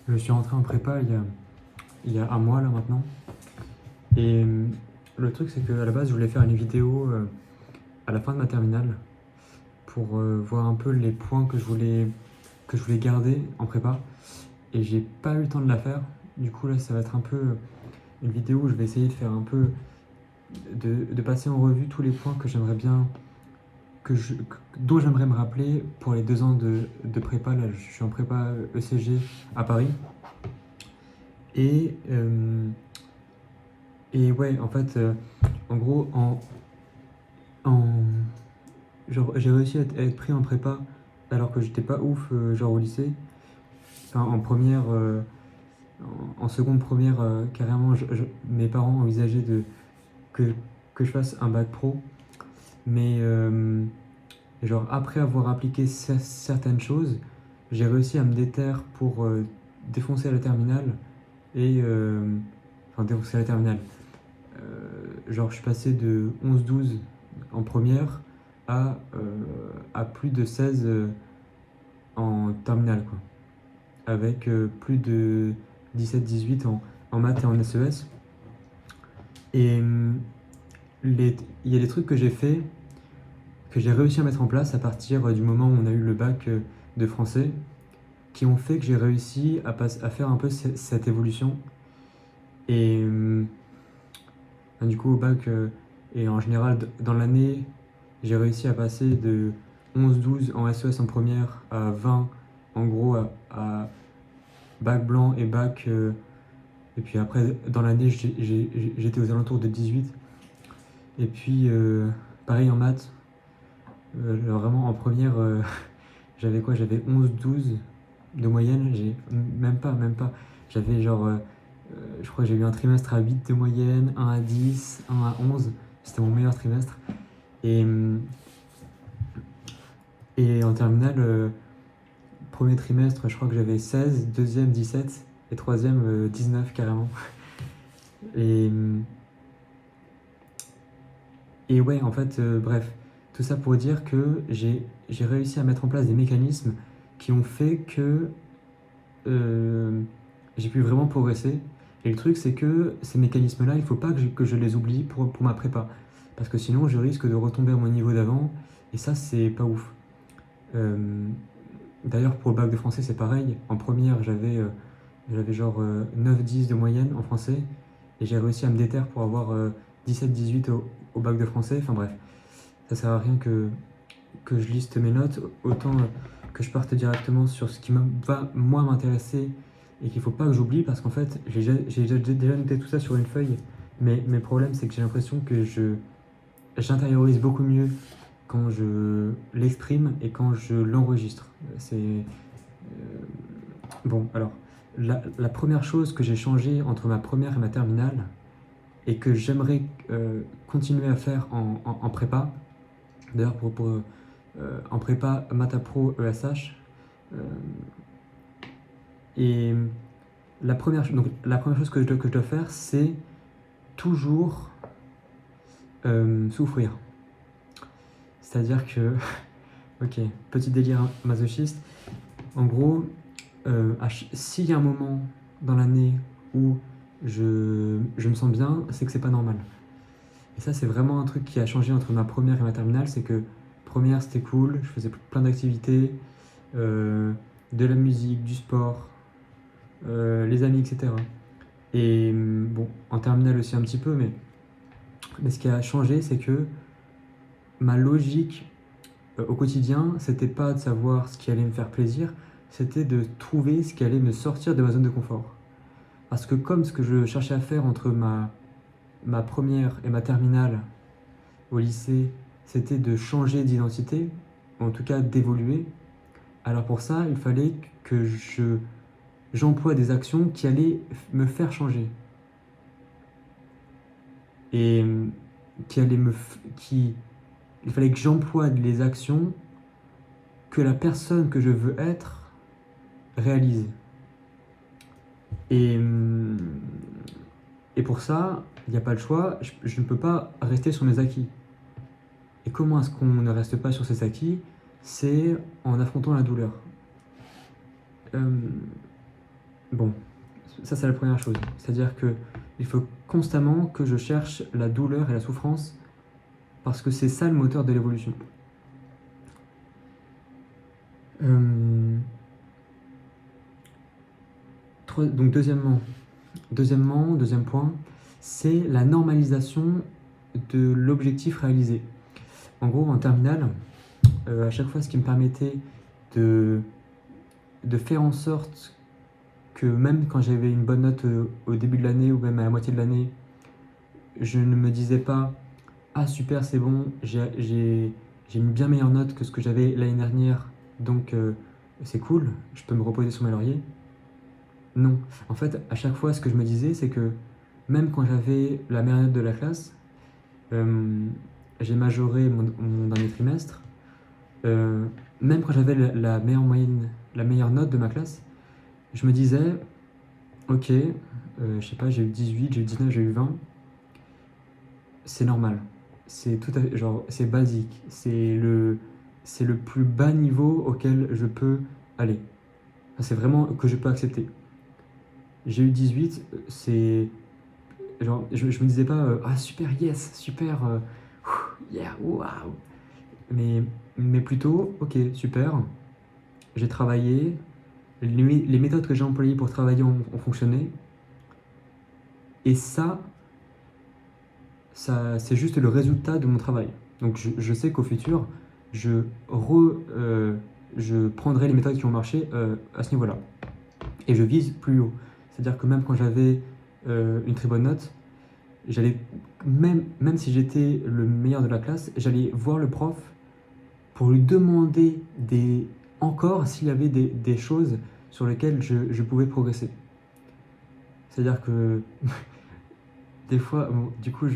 Je suis rentré en prépa il y a un mois là maintenant. Et le truc, c'est qu'à la base, je voulais faire une vidéo à la fin de ma terminale pour voir un peu les points que je voulais garder en prépa. Et j'ai pas eu le temps de la faire. Du coup, là, ça va être un peu une vidéo où je vais essayer de faire un peu de passer en revue tous les points que j'aimerais bien, dont j'aimerais me rappeler pour les 2 ans de prépa. Là, je suis en prépa ECG à Paris. Et, euh, et ouais, en fait, en gros, en, genre, j'ai réussi à être pris en prépa alors que j'étais pas ouf, genre au lycée. Enfin, en première, en seconde première, carrément, mes parents envisageaient que, que je fasse un bac pro. Mais genre, après avoir appliqué certaines choses, j'ai réussi à me déterre pour défoncer la terminale. Enfin, défoncer la terminale. Genre, je suis passé de 11-12 en première à plus de 16 en terminale, quoi. Avec plus de 17-18 en maths et en SES. Et il y a des trucs que j'ai fait, que j'ai réussi à mettre en place à partir du moment où on a eu le bac de français, qui ont fait que j'ai réussi à faire un peu cette évolution. Et du coup, au bac, et en général, dans l'année, j'ai réussi à passer de 11-12 en SES en première à 20 en gros à bac blanc et bac. Et puis après, dans l'année, j'étais aux alentours de 18. Et puis, pareil en maths, vraiment en première, j'avais quoi? J'avais 11-12 de moyenne. Même pas. J'avais genre, je crois que j'ai eu un trimestre à 8 de moyenne, un à 10, un à 11. C'était mon meilleur trimestre. Et, et en terminale, premier trimestre, je crois que j'avais 16, deuxième 17 et troisième 19 carrément. Et, et ouais, en fait, bref, tout ça pour dire que j'ai réussi à mettre en place des mécanismes qui ont fait que euh, j'ai pu vraiment progresser. Et le truc, c'est que ces mécanismes-là, il ne faut pas que je les oublie pour ma prépa. Parce que sinon, je risque de retomber à mon niveau d'avant. Et ça, c'est pas ouf. Euh, D'ailleurs, pour le bac de français, c'est pareil. En première, j'avais genre 9-10 de moyenne en français. Et j'ai réussi à me déterre pour avoir 17-18 au bac de français. Enfin bref, ça sert à rien que je liste mes notes. Autant que je parte directement sur ce qui va, moi, m'intéresser et qu'il ne faut pas que j'oublie. Parce qu'en fait, j'ai déjà noté tout ça sur une feuille. Mais le problème, c'est que j'ai l'impression que j'intériorise beaucoup mieux quand je l'exprime et quand je l'enregistre. Bon, alors, la première chose que j'ai changée entre ma première et ma terminale, et que j'aimerais continuer à faire en prépa, d'ailleurs en prépa Matapro ESH, euh, et la première chose que je dois faire, c'est toujours souffrir. C'est-à-dire que, ok, petit délire masochiste, en gros, s'il y a un moment dans l'année où je me sens bien, c'est que c'est pas normal. Et ça, c'est vraiment un truc qui a changé entre ma première et ma terminale, c'est que première, c'était cool, je faisais plein d'activités, euh, de la musique, du sport, les amis, etc. Et bon, en terminale aussi un petit peu, mais ce qui a changé, c'est que ma logique au quotidien, c'était pas de savoir ce qui allait me faire plaisir, c'était de trouver ce qui allait me sortir de ma zone de confort. Parce que comme ce que je cherchais à faire entre ma première et ma terminale au lycée, c'était de changer d'identité, ou en tout cas d'évoluer, alors pour ça, il fallait que j'emploie des actions qui allaient me faire changer. Et qui allaient il fallait que j'emploie les actions que la personne que je veux être réalise. Et, et pour ça, il n'y a pas le choix, je ne peux pas rester sur mes acquis. Et comment est-ce qu'on ne reste pas sur ses acquis? C'est en affrontant la douleur. Euh, Bon, ça c'est la première chose. C'est-à-dire que il faut constamment que je cherche la douleur et la souffrance parce que c'est ça le moteur de l'évolution. Donc deuxième point, c'est la normalisation de l'objectif réalisé. En gros, en terminale, à chaque fois, ce qui me permettait de faire en sorte que même quand j'avais une bonne note au début de l'année ou même à la moitié de l'année, je ne me disais pas ah super, c'est bon, j'ai une bien meilleure note que ce que j'avais l'année dernière, donc c'est cool, je peux me reposer sur mes lauriers. Non, en fait, à chaque fois, ce que je me disais, c'est que même quand j'avais la meilleure note de la classe, j'ai majoré mon dernier trimestre, même quand j'avais la meilleure moyenne, la meilleure note de ma classe, je me disais, ok, je sais pas, j'ai eu 18, j'ai eu 19, j'ai eu 20, c'est normal. C'est tout à fait, genre, c'est basique. C'est le plus bas niveau auquel je peux aller. Enfin, c'est vraiment que je peux accepter. J'ai eu 18, c'est. Genre, je me disais pas, ah super, yes, super, yeah, waouh. Mais plutôt, ok, super, j'ai travaillé, les méthodes que j'ai employées pour travailler ont fonctionné. Et ça c'est juste le résultat de mon travail. Donc je sais qu'au futur, je, je prendrai les méthodes qui ont marché à ce niveau-là. Et je vise plus haut. C'est-à-dire que même quand j'avais une très bonne note, j'allais, même si j'étais le meilleur de la classe, j'allais voir le prof pour lui demander encore s'il y avait des choses sur lesquelles je pouvais progresser. C'est-à-dire que des fois, bon, du coup,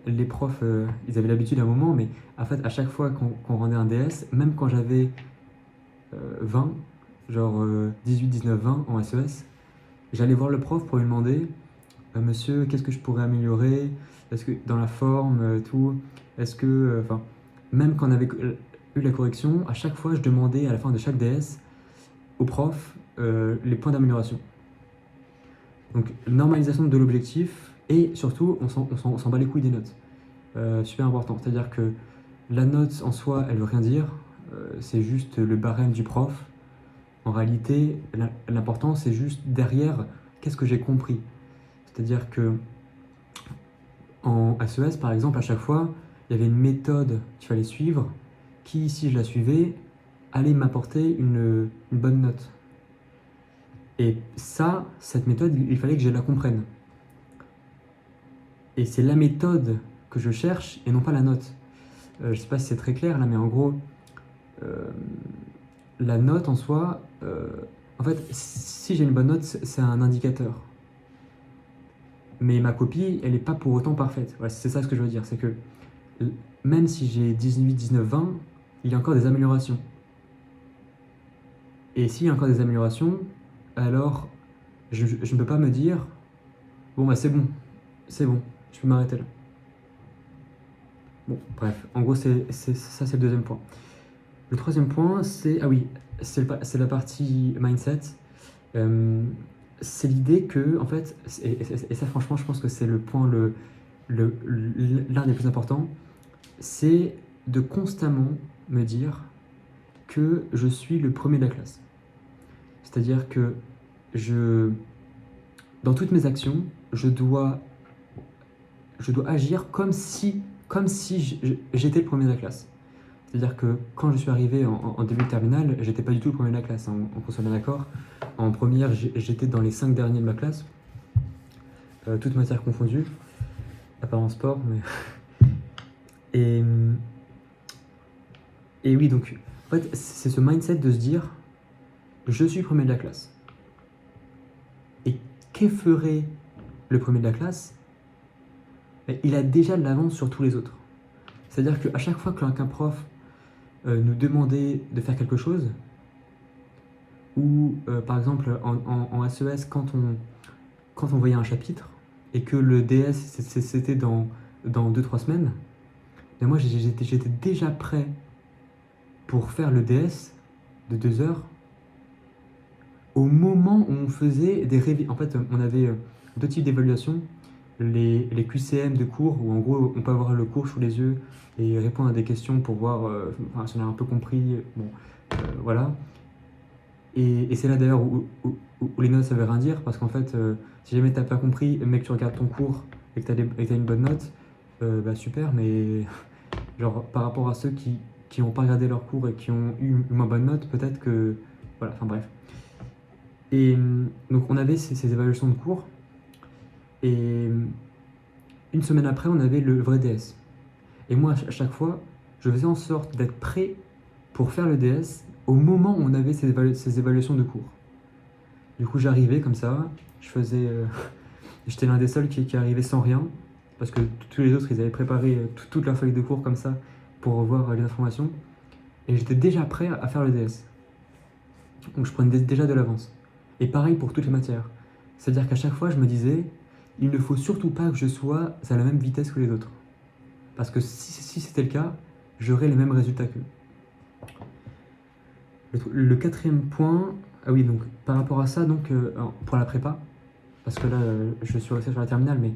les profs, ils avaient l'habitude à un moment, mais en fait, à chaque fois qu'on rendait un DS, même quand j'avais 20, genre 18, 19, 20 en SES, j'allais voir le prof pour lui demander Monsieur, qu'est-ce que je pourrais améliorer? Est-ce que dans la forme, tout, est-ce que. Enfin, même quand on avait eu la correction, à chaque fois, je demandais à la fin de chaque DS au prof les points d'amélioration. Donc, normalisation de l'objectif et surtout, on s'en bat les couilles des notes. Super important. C'est-à-dire que la note en soi, elle veut rien dire. C'est juste le barème du prof. En réalité, l'important, c'est juste derrière, qu'est-ce que j'ai compris. C'est-à-dire que en SES, par exemple, à chaque fois, il y avait une méthode qu'il fallait suivre qui, si je la suivais, allait m'apporter une bonne note. Et ça, cette méthode, il fallait que je la comprenne. Et c'est la méthode que je cherche et non pas la note. Je sais pas si c'est très clair là, mais en gros, la note en soi, en fait, si j'ai une bonne note, c'est un indicateur. Mais ma copie, elle n'est pas pour autant parfaite. Voilà, c'est ça ce que je veux dire. C'est que même si j'ai 18, 19, 20, il y a encore des améliorations. Et s'il y a encore des améliorations, alors je ne peux pas me dire bon, bah c'est bon, je peux m'arrêter là. Bon, bref, en gros, ça, c'est le deuxième point. Le troisième point, c'est. Ah oui, c'est la partie mindset. C'est l'idée que, en fait, et ça, franchement, je pense que c'est le point l'un des plus importants, c'est de constamment me dire que je suis le premier de la classe. C'est-à-dire que dans toutes mes actions, je dois agir comme si j'étais le premier de la classe. C'est-à-dire que quand je suis arrivé en début de terminale, j'étais pas du tout le premier de la classe, hein, on soit bien d'accord. En première, j'étais dans les 5 derniers de ma classe, toutes matières confondues, à part en sport. Mais et oui, donc en fait, c'est ce mindset de se dire je suis premier de la classe. Et que ferait le premier de la classe? Il a déjà de l'avance sur tous les autres. C'est-à-dire qu'à chaque fois qu'un prof nous demandait de faire quelque chose, ou par exemple en SES, quand on voyait un chapitre et que le DS c'était dans 2-3 semaines, mais moi j'étais déjà prêt pour faire le DS de 2 heures au moment où on faisait des révisions. En fait, on avait deux types d'évaluation. Les QCM de cours, où en gros, on peut avoir le cours sous les yeux et répondre à des questions pour voir enfin, si on a un peu compris. Bon, voilà. Et c'est là d'ailleurs où les notes ça veut rien dire, parce qu'en fait, si jamais t'as pas compris, mec, tu regardes ton cours et que t'as une bonne note, bah super, mais genre par rapport à ceux qui ont pas regardé leur cours et qui ont eu une moins bonne note, peut-être que. Voilà, enfin bref. Et donc on avait ces évaluations de cours, et une semaine après, on avait le vrai DS. Et moi, à chaque fois, je faisais en sorte d'être prêt pour faire le DS au moment où on avait ces évaluations de cours. Du coup, j'arrivais comme ça, je faisais. J'étais l'un des seuls qui arrivait sans rien, parce que tous les autres, ils avaient préparé toute leur feuille de cours comme ça pour revoir les informations. Et j'étais déjà prêt à faire le DS. Donc je prenais déjà de l'avance. Et pareil pour toutes les matières. C'est-à-dire qu'à chaque fois, je me disais, il ne faut surtout pas que je sois à la même vitesse que les autres. Parce que si c'était le cas, j'aurais les mêmes résultats qu'eux. Le quatrième point, ah oui, donc par rapport à ça, donc pour la prépa, parce que là, je suis resté sur la terminale, mais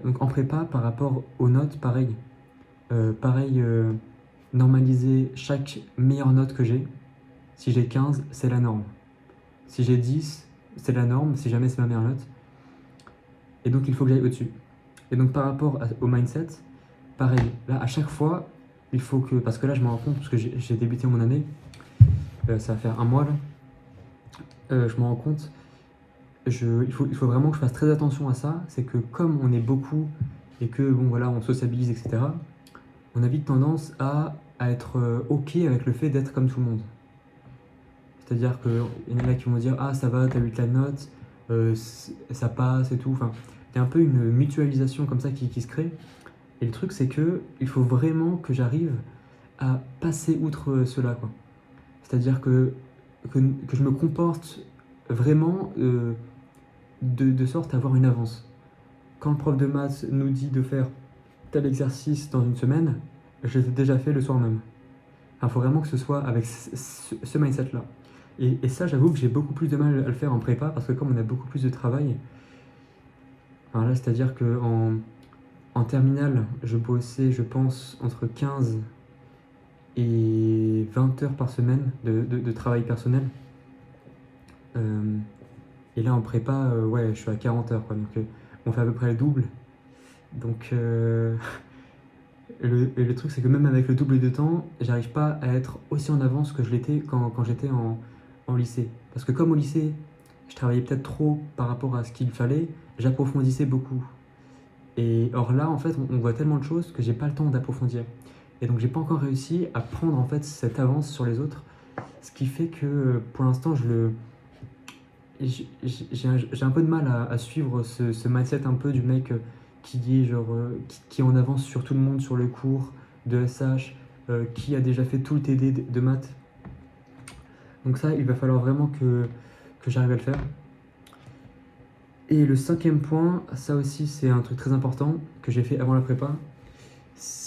donc en prépa, par rapport aux notes, pareil. Pareil, normaliser chaque meilleure note que j'ai. Si j'ai 15, c'est la norme. Si j'ai 10, c'est la norme, si jamais c'est ma meilleure note. Et donc il faut que j'aille au-dessus. Et donc par rapport au mindset, pareil, là à chaque fois, il faut que, parce que là je me rends compte, parce que j'ai débuté mon année, ça va faire un mois là, je me rends compte, il faut vraiment que je fasse très attention à ça, c'est que comme on est beaucoup et que bon voilà, on sociabilise, etc., on a vite tendance à être ok avec le fait d'être comme tout le monde. C'est-à-dire qu'il y en a qui vont dire ah ça va, t'as eu la note, ça passe et tout. Enfin, il y a un peu une mutualisation comme ça qui se crée. Et le truc c'est que il faut vraiment que j'arrive à passer outre cela, quoi. C'est-à-dire que je me comporte vraiment de sorte à avoir une avance. Quand le prof de maths nous dit de faire tel exercice dans une semaine, je l'ai déjà fait le soir même. Il faut vraiment que ce soit avec ce mindset-là. Et ça, j'avoue que j'ai beaucoup plus de mal à le faire en prépa, parce que comme on a beaucoup plus de travail, enfin là, c'est-à-dire en terminale, je bossais, je pense, entre 15 et 20 heures par semaine de travail personnel. Et là, en prépa, ouais, je suis à 40 heures, quoi. Donc, on fait à peu près le double. Donc, le truc, c'est que même avec le double de temps, j'arrive pas à être aussi en avance que je l'étais quand j'étais en lycée. Parce que comme au lycée, je travaillais peut-être trop par rapport à ce qu'il fallait, j'approfondissais beaucoup. Et or là, en fait, on voit tellement de choses que j'ai pas le temps d'approfondir. Et donc, j'ai pas encore réussi à prendre en fait cette avance sur les autres. Ce qui fait que pour l'instant, j'ai un peu de mal à suivre ce mindset un peu du mec qui est genre qui est en avance sur tout le monde sur le cours de SH, qui a déjà fait tout le TD de maths. Donc ça, il va falloir vraiment que j'arrive à le faire. Et le cinquième point, ça aussi c'est un truc très important que j'ai fait avant la prépa.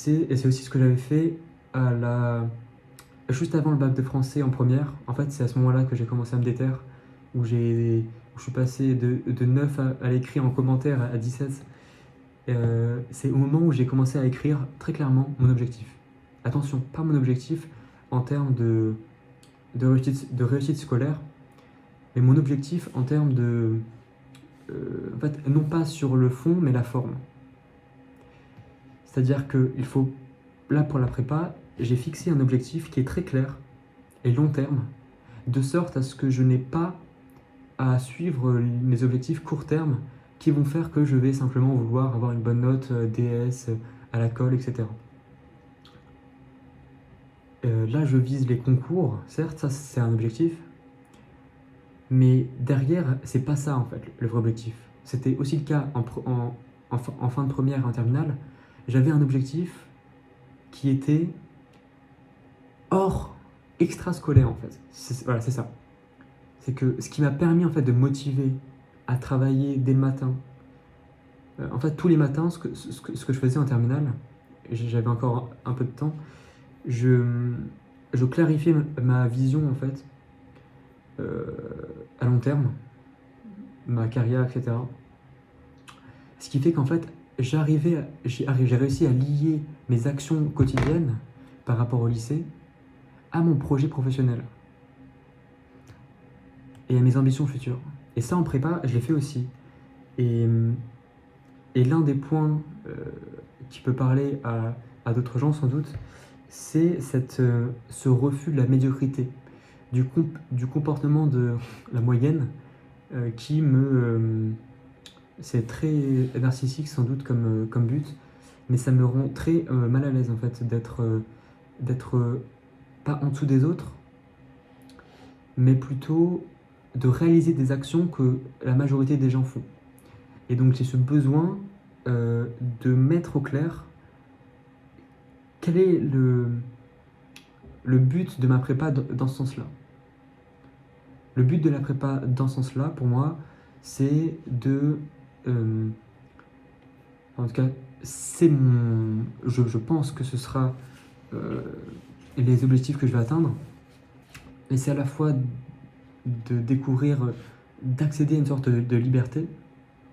Et c'est aussi ce que j'avais fait juste avant le bac de français en première. En fait, c'est à ce moment-là que j'ai commencé à me déterre, où je suis passé de 9 à l'écrit en commentaire à 17. C'est au moment où j'ai commencé à écrire très clairement mon objectif. Attention, pas mon objectif en termes de réussite scolaire, mais mon objectif en termes en fait, non pas sur le fond, mais la forme. C'est-à-dire qu'il faut, là pour la prépa, j'ai fixé un objectif qui est très clair et long terme, de sorte à ce que je n'ai pas à suivre mes objectifs court terme qui vont faire que je vais simplement vouloir avoir une bonne note DS à la colle, etc. Là, je vise les concours, certes, ça c'est un objectif, mais derrière, c'est pas ça en fait le vrai objectif. C'était aussi le cas en fin de première et en terminale. J'avais un objectif qui était hors extrascolaire en fait. Voilà, c'est ça. C'est que ce qui m'a permis en fait de me motiver à travailler dès le matin. En fait, tous les matins, ce que je faisais en terminale, j'avais encore un peu de temps, je clarifiais ma vision en fait long terme, ma carrière, etc. Ce qui fait qu'en fait, j'ai réussi à lier mes actions quotidiennes par rapport au lycée à mon projet professionnel et à mes ambitions futures. Et ça, en prépa, je l'ai fait aussi. Et, et l'un des points qui peut parler à d'autres gens, sans doute, c'est ce refus de la médiocrité, du comportement de la moyenne qui me... c'est très narcissique, sans doute, comme but, mais ça me rend très mal à l'aise, en fait, d'être pas en dessous des autres, mais plutôt de réaliser des actions que la majorité des gens font. Et donc j'ai ce besoin de mettre au clair quel est le but de ma prépa dans ce sens-là. Le but de la prépa dans ce sens-là, pour moi, c'est de... en tout cas, c'est mon... Je pense que ce sera les objectifs que je vais atteindre. Et c'est à la fois de découvrir, d'accéder à une sorte de liberté.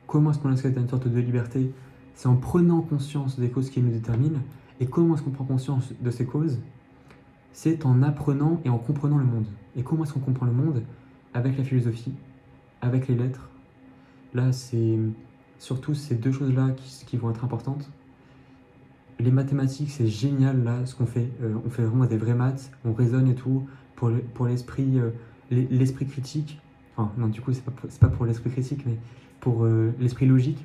Comment est-ce qu'on accède à une sorte de liberté? C'est en prenant conscience des causes qui nous déterminent. Et comment est-ce qu'on prend conscience de ces causes? C'est en apprenant et en comprenant le monde. Et comment est-ce qu'on comprend le monde? Avec la philosophie, avec les lettres. Là, c'est surtout ces deux choses-là qui vont être importantes. Les mathématiques, c'est génial, là, ce qu'on fait. On fait vraiment des vraies maths, on raisonne et tout, pour l'esprit l'esprit critique. Enfin, non, du coup, c'est pas pour l'esprit critique, mais pour l'esprit logique.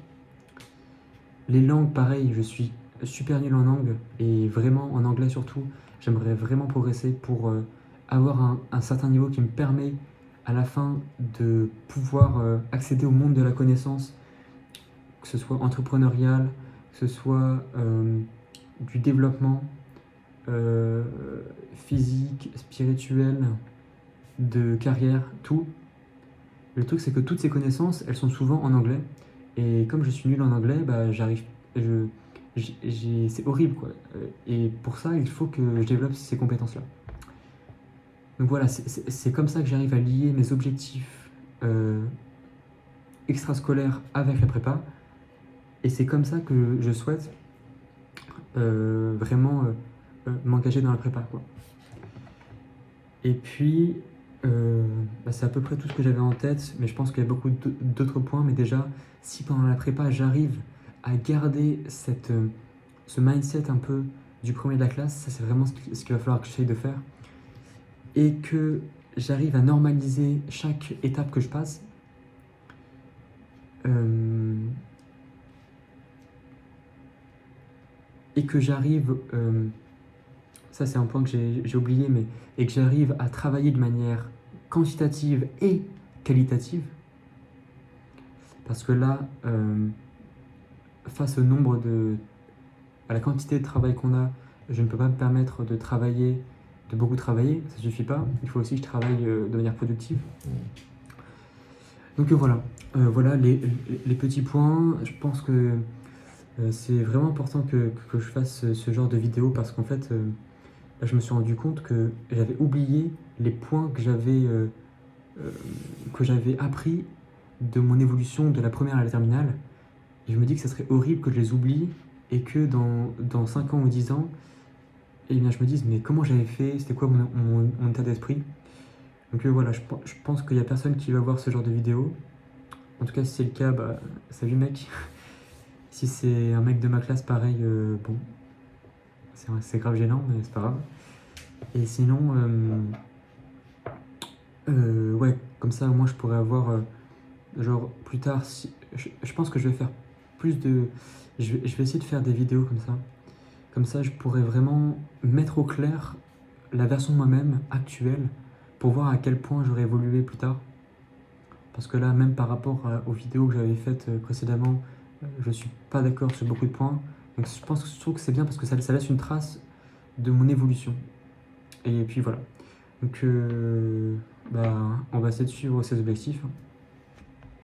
Les langues, pareil, je suis super nul en langue, et vraiment, en anglais surtout, j'aimerais vraiment progresser pour avoir un certain niveau qui me permet, à la fin, de pouvoir accéder au monde de la connaissance, que ce soit entrepreneurial, que ce soit du développement physique, spirituel, de carrière, tout. Le truc, c'est que toutes ces connaissances, elles sont souvent en anglais. Et comme je suis nul en anglais, bah, c'est horrible, quoi. Et pour ça, il faut que je développe ces compétences-là. Donc voilà, c'est comme ça que j'arrive à lier mes objectifs extrascolaires avec la prépa. Et c'est comme ça que je souhaite vraiment m'engager dans la prépa, quoi. Et puis, bah, c'est à peu près tout ce que j'avais en tête, mais je pense qu'il y a beaucoup d'autres points. Mais déjà, si pendant la prépa, j'arrive à garder ce mindset un peu du premier de la classe, ça c'est vraiment ce qu'il va falloir que j'essaye de faire. Et que j'arrive à normaliser chaque étape que je passe. Et que j'arrive, ça c'est un point que j'ai oublié, et que j'arrive à travailler de manière quantitative et qualitative. Parce que là, face à la quantité de travail qu'on a, je ne peux pas me permettre de beaucoup travailler, ça suffit pas. Il faut aussi que je travaille de manière productive. Donc voilà, les petits points. Je pense que c'est vraiment important que je fasse ce genre de vidéo, parce qu'en fait, je me suis rendu compte que j'avais oublié les points que j'avais appris de mon évolution de la première à la terminale. Et je me dis que ça serait horrible que je les oublie et que dans 5 ans ou 10 ans, eh bien, je me dise mais comment j'avais fait, c'était quoi mon état d'esprit. Donc voilà, je pense qu'il n'y a personne qui va voir ce genre de vidéo. En tout cas, si c'est le cas, bah, salut mec. Si c'est un mec de ma classe, pareil, bon, c'est grave gênant, mais c'est pas grave. Et sinon, ouais, comme ça, au moins, je pourrais avoir, genre, plus tard, je pense que je vais faire plus de... Je vais essayer de faire des vidéos comme ça. Comme ça, je pourrais vraiment mettre au clair la version de moi-même actuelle pour voir à quel point j'aurais évolué plus tard. Parce que là, même par rapport aux vidéos que j'avais faites précédemment, je suis pas d'accord sur beaucoup de points. Donc je trouve que c'est bien parce que ça laisse une trace de mon évolution. Et puis voilà. Donc bah, on va essayer de suivre ces objectifs.